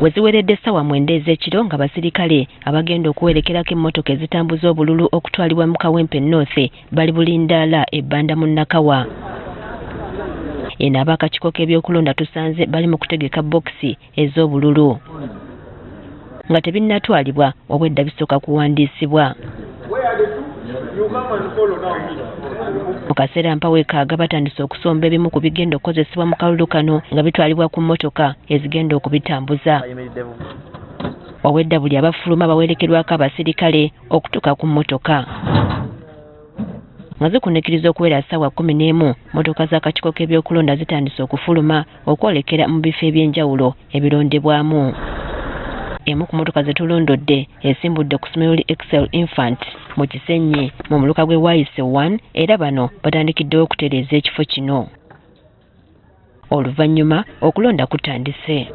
weziweredde essaawa 9 ez'ekiro nga basirikale abagenda okuwerekerako emmotoka ezitambuza obululu okutwalibwa mu Kawempe North bali bulindaala ebbanda mu Nakawa. Eno ab'akakiiko k'ebyokulonda tusanze bali mu kutegeka bokisi ez'obululu nga tebinnatwalibwa obwedda bisooka kuwandiisibwa. Mu kaseera mpawekaaga batandise okusomba ebimu ku bigenda okukozesebwa mu kalulu kano nga bitwalibwa ku mmotoka ezigenda okubitambuza. Obwedda buli abafuluma bawerekerwako abasirikale okutuuka ku mmotoka. Nga zikunikiriza okuwera ssaawa 11, mmotoka z'akakiiko k'ebyokulonda zitandise okufuluma okwolekera mu bifo eby'enjawulo ebirondebwamu. Emu ku mmotoka ze tulondodde esimbudde ku ssomero Excel Infant mu Kisenyi mu muluka gwe Waise 1 era bano batandikiddewo okutereeza ekifo kino. Oluvannyuma okulonda kutandise.